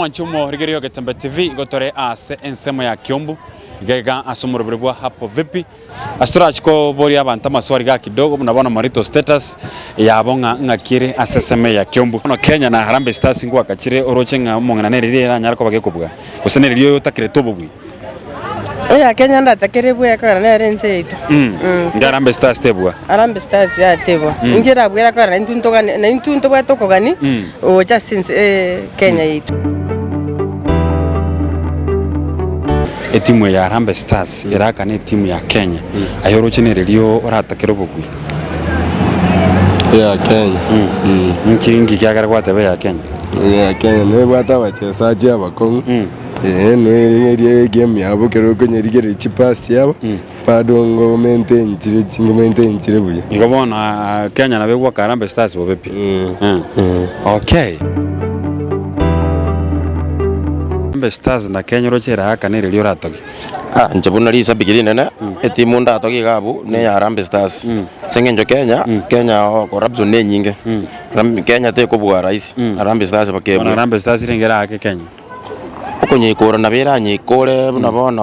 mwanchumo rigerio Getembe TV gotore ase ensemo ya Kiombu igega asumurubirwa hapo vipi astrachko bori abantu amaswari ga kidogo mnabona marito status yabonga ngakire aseseme ya Kiombu no Kenya na Harambee Stars ngwa kachire orochenga mongana nerire nyarako bagekubwa guseneririyo yotakire tobugwi ya Kenya ndatakire bwa yakara narenze yitu Harambee Stars tebwa Harambee Stars ya tebwa ngira bwera kara ntunto bwa tokogani o just since Kenya yitu etimu ya Harambee Stars iraka ni timu ya Kenya ayorocheneririyo oratakire bugwi ya Kenya nkingi kyagara kwatebe ya Kenya ya Kenya ne bwata bachesaji abakongo no game yabo kero konyerigere chipasi yabo padongo maintain chire buye ngabona Kenya na begwa Harambee Stars bo vipi okay Harambee Stars na Kenya rochera haka ne ryo ratoki njabuna lisa bigirine na etimu ndatoki gabu ne ya Harambee Stars sengenjo Kenya corruption ne nyinge Kenya te ko bwa rais Harambee Stars bakebwa Harambee Stars ringera hake Kenya konye kora na bera nyikore nabona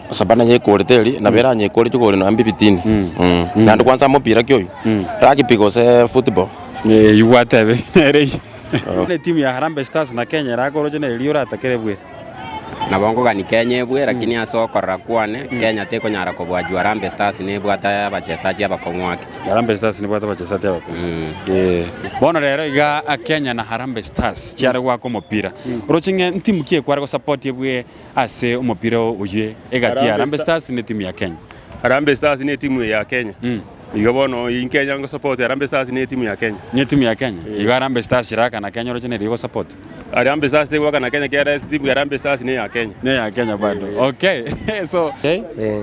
sabana nyikore teli na bera nyikore chukore no ambibitini nando kwanza mupira kyo rugby gose football yuwatebe nerei ne timu ya Harambee Stars na Kenya rako roje ne liora takerebwe na bongo gani Kenya bwe lakini asokora kwane Kenya te konyara ko bwa Harambee Stars ne bwata bachesaji abakongwake Harambee Stars ne bwata bachesaji abakongwake bona rero iga Kenya na Harambee Stars cyare gwako mupira rochinge timu kie kwara ko support yebwe ase umupira uye egati Harambee Stars ne timu ya Kenya Harambee Stars ne timu ya Kenya Igobono in Kenya ngo support Harambee Stars ne timu ya Kenya. Ni timu ya Kenya. Igo Harambee Stars raka na Kenya roche ne rigo support. Harambee Stars te waka na Kenya kera timu ya Harambee Stars ne ya Kenya. Ne ya Kenya bado. Okay. So,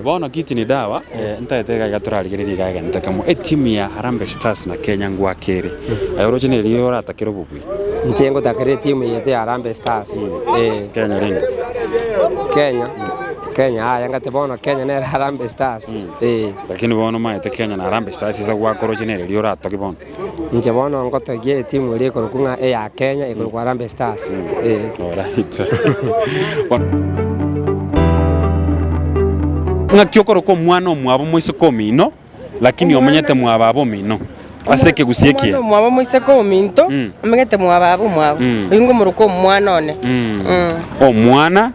bono kiti ni dawa ntaitega gaturali giri gaga ntakamo timu ya Harambee Stars na Kenya ngwa kere. Ayo roche ne rigo rata kero bugwi. Njengo takire timu yete Harambee Stars. Kenya ringa. Kenya yangate bono Kenya ne Harambee Stars lakini bono maite Kenya na Harambee Stars isa gwa koro chenere lyo rato kibono nje bono ngotogie timu ile ko kunga ya Kenya iko kwa Harambee Stars alright ngakyokoro ko mwana omwabo moise komino lakini omenyete mwababo mino aseke gusiekie mwabo moise kominto omenyete mwababo mwabo ingo muruko mwana one omwana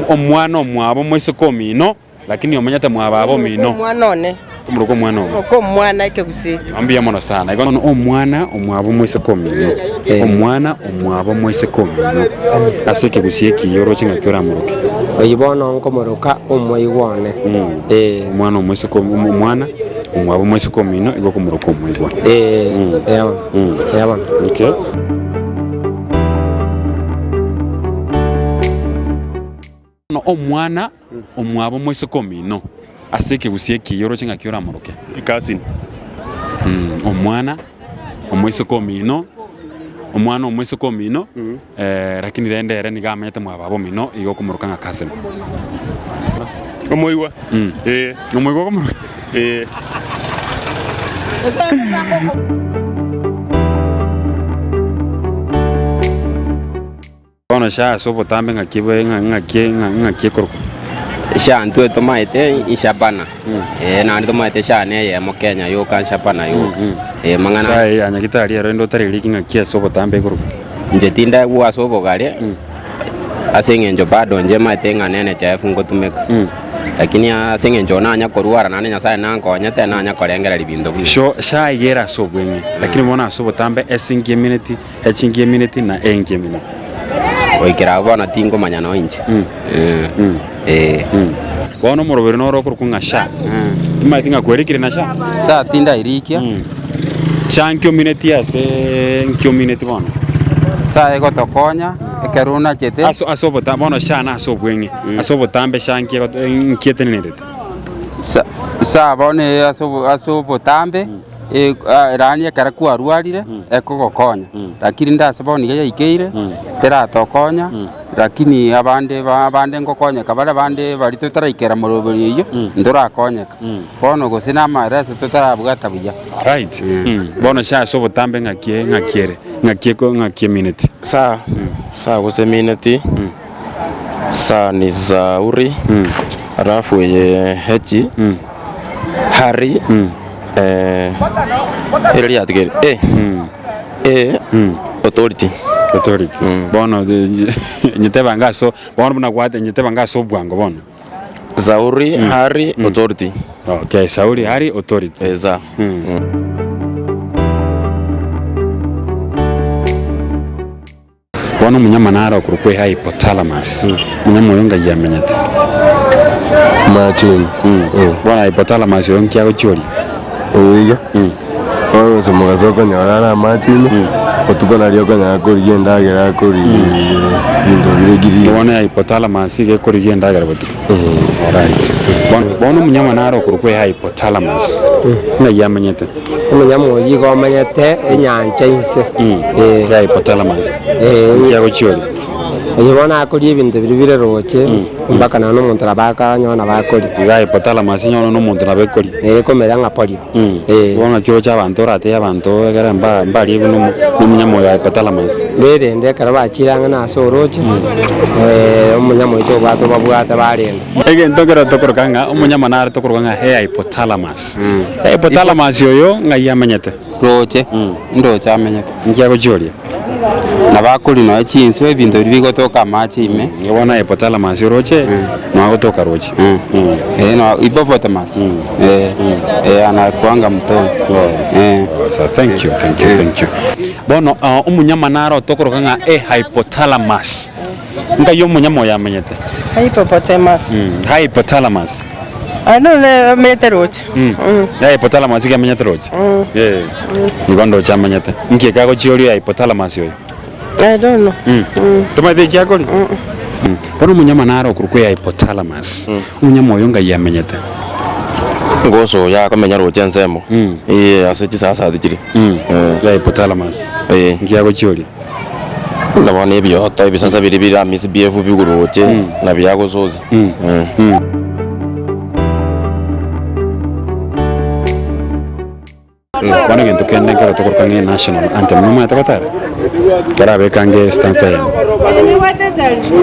omwana omwabo moise komino lakini omenyate mwababo mino mwana one umuruko mwana ko mwana ikegusi ambia mono sana igono omwana omwabo moise komino omwana omwabo moise komino aseke gusieki yoro chinga kyora muruke oyibono ngo muruka omwigwane omwana moise komino omwana omwabo moise komino igo kumuruko omwigwane yaba okay omwana omwabo moise komino aseke gusieki yoro chinga kyora muruke ikasin omwana omoise komino omwana omoise komino lakini rendere ni gamete mwababo mino igo kumuruka nga cousin omoiwa omoiwa kumuruka Ono sha sopo tambe ngakiwe ngakie koroko sha ntwe to maite ishapana na ndo maite sha ne ye mo Kenya yo kan shapana yo mangana sa ya nyakitari rendo tari ngakie sopo tambe koroko nje tinda bwa sopo gale asengenjo bado nje maite nganene cha fungo tumeka lakini asengenjo na nya koruara na nya sa na nkonya te na nya korengera libindo bwi sha igera sobwenye lakini mona sopo tambe esingie minute na engie minute oikira bona tingo manyano inje bono morobero no roko kunga sha tumaitinga kwerekire na sha sa tinda irikia chankyo minute ase nkyo minute bono sa ego tokonya ekeruna chete asobo ta bono sha na asobwenye asobo tambe shankie nkiete nerete sa bone asobo tambe rani ekara kwarwarire ekogokonya lakini ndasaboni ya ikeire tera tokonya lakini abande ngokonya kabara bande bari tutaraikera muroberi iyo ndorakonyeka bono gusina marese tutarabwata buya right bono sha so botambe ngakie minute sa Saa kusemineti. Saa ni Zauri. Alafu Hechi. Hari. Ili atigeri. Authority. Bono nyiteba ngaso bono buna kwate nyiteba ngaso bwango bono. Zauri, Hari, Authority. Okay, Zauri, Hari, Authority. Eza. Bono munyama naro kurukwe hai hypothalamus. Munyama yonga yamenyete. Machin. Bono hypothalamus yonki yago chori. Oiga. Oro semoga soko nyara machin. Otuko nario kanya kuri endagera kuri indobire giri. Bono hypothalamus ige kuri endagera botu. Alright. Bono munyama naro kurukwe hypothalamus. Na yamenyete. Munyama oyigo amanyete enyanja inse. Hypothalamus. Yago chori. Yibona akuri ibintu biribire roche mbaka na n'umuntu abaka nyona bakori. Hypothalamus nyono n'umuntu nabekori. Komera nga polio. Bona kyo cy'abantu rate y'abantu egera mbali n'umunyama wa hypothalamus. Rere ndekara bakiranga na soroche. Umunyama ito bato babwata barenda. Ege ndogera tokorokanga umunyama nare tokorokanga hypothalamus. Hypothalamus yoyo ngayamenyete. Roche. Ndoche amenyete. Ngiyago chori. Nabakuri no chinso ebintu bigotoka machime. Ngibona hypothalamus roche no agotoka roche. No hippopotamus. Anakuanga mto. So thank you. Bono umunyama naro tokorokanga hypothalamus. Ngayo umunyama yamenyete. Hippopotamus. Hypothalamus. Ano ne meteroche. Hypothalamus igamenyete roche. Ngondo chamenyete. Ngikago chiori hypothalamus yoyo. I don't know. Tomate chakoli? Bono munyama naro kurukwe hypothalamus. Munyama oyo ngayamenyete. Ngoso ya kamenya roche nsemo. Aseti sasa dikiri. Hypothalamus. Ngiyago chiori. Ndabona ibyo bisasa biribira amisi BF biguroche na byago sozi. Bono gento kende ngara tokorokanga national anthem no mata katara. Kara bekange stanza ya.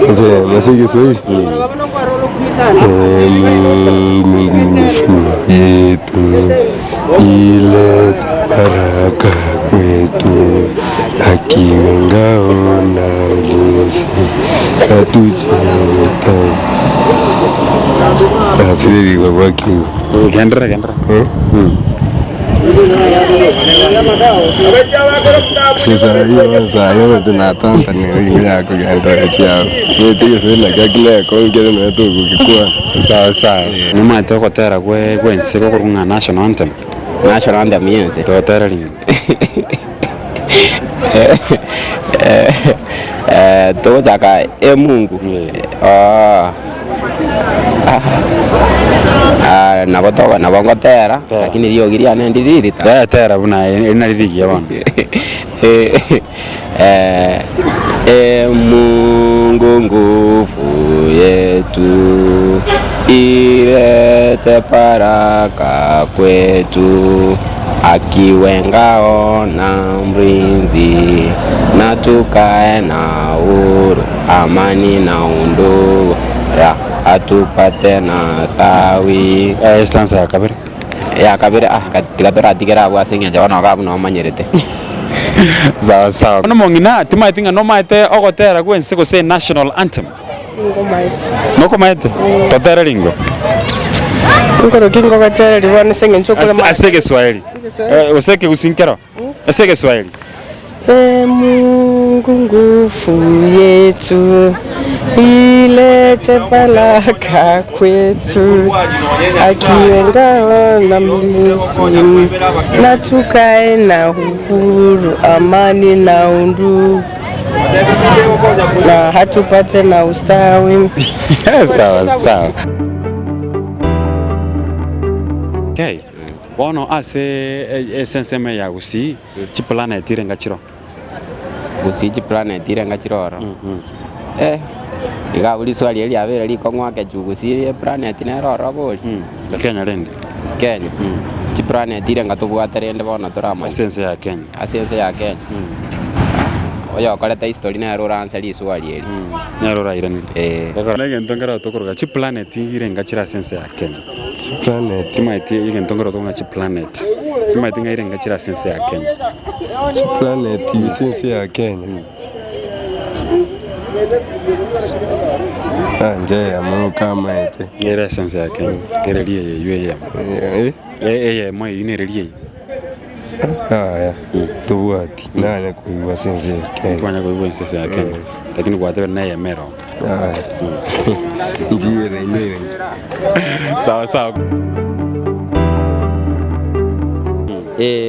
Nze masiki soi. Mungu yetu ile baraka kwetu akiwe ngao na ulinzi atujota asiri kwa kingo. Gendera. Sasa hiyo zayo tunatamba ni yako gendera chao. Ndio sasa kile kwa ngere na tu kukua. Sawa. Ni mata kotera kwe nsiko kurunga national anthem. National anthem yense. Totera lingo. Tochaka Mungu. Nagotoka nabongotera lakini rio giria nendiriri Tera buna inaririkia bana. Mungu nguvu yetu ilete baraka kwetu akiwe ngao na mlinzi na tukae na uhuru amani na undugu atupate na stawi. Stanza ya kabiri. Katika tigera bwasenge njabona kabu no manyerete. Sawa. No mongina timaitinga no maite ogotera kwe nsiko say national anthem. Noko maite. Totera lingo. Ngoro kingo gatera liwana senge nchokula ma. Asege Swahili. Useke usinkero. Asege Swahili. Mungu nguvu yetu ilete baraka kwetu akiwe ngao na mlinzi na tukae na uhuru amani na undugu na hatupate na ustawi. Sawa. Okay. Bono ase senseme ya gusi chi planet irenga chiro. Gusi chi planet irenga chiroro. Iga uli swali eli avera liko ngwake chugusi planet ne roro boli. Kenya rende. Kenya. Chi planet irenga tubwata rende bono turama. Asense ya Kenya. Asense ya Kenya. oyo koleta history na rora answer iswali eri Nyarora irani kakora ngentongera tokoroga chi planet irenga chira sense ya Kenya planet kimaiti ngentongera tokonga chi planet kimaiti irenga chira sense ya Kenya planet sense ya Kenya anje ya mo kama ete ere sense ya Kenya kerelie yeye mo inerelie haya tuwati nanya kuiwa sense ya Kenya kwanya kuiwa sense ya Kenya lakini kwa tebe naye mero njiere njiere sawa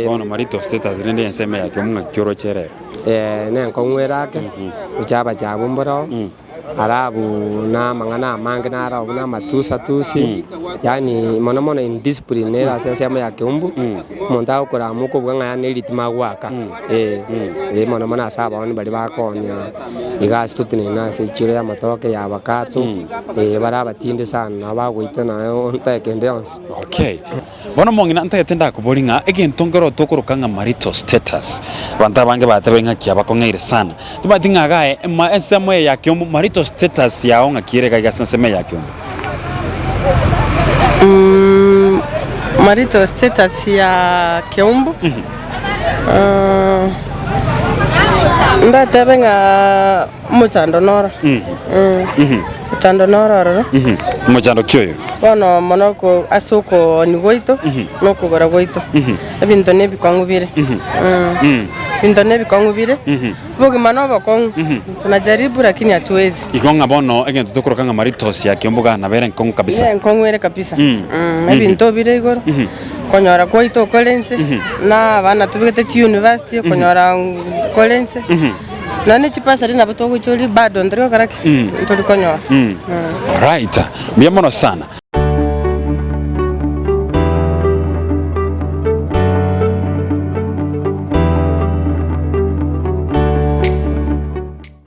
Bono Marito status rende enseme ya kyomunga kyoro chere ne nkongwerake uchaba chabumboro arabu na mangana mange na arabu na matusa tusi yani mono indiscipline nera sensema ya Kiumbu monta ukora muko bwanga ya nelitima gwaka mono asaba oni bali bakonya igas tutine na se chire ya matoke ya bakatu baraba tinde sana bagwita na onta kendence okay bono mongina anta yatenda kubolinga egentongero tokorokanga Marito status banta bange batabenga kiaba kongeire sana tubatinga gae ma ensemo ya Kiumbu Marito status yaonga kirega gasenseme ya Kiumbu Marito status ya Kiumbu ndatebenga muchando nora muchando nora muchando kyoyo bono monoko asoko ni goito noko gora goito ebinto nebi kwangubire binto nebi kwangubire bogi manoba kong tunajaribu lakini hatuwezi ikonga bono egento tokorokanga Marito ya Kiumbu na bere nkong kabisa yeah nkongwere kabisa ebinto bire igoro konyora goito kolense na bana tubigete chi university konyora kolense nani chipasari na bato gochori bado ndrio karaki tuli konyora alright mbiamono sana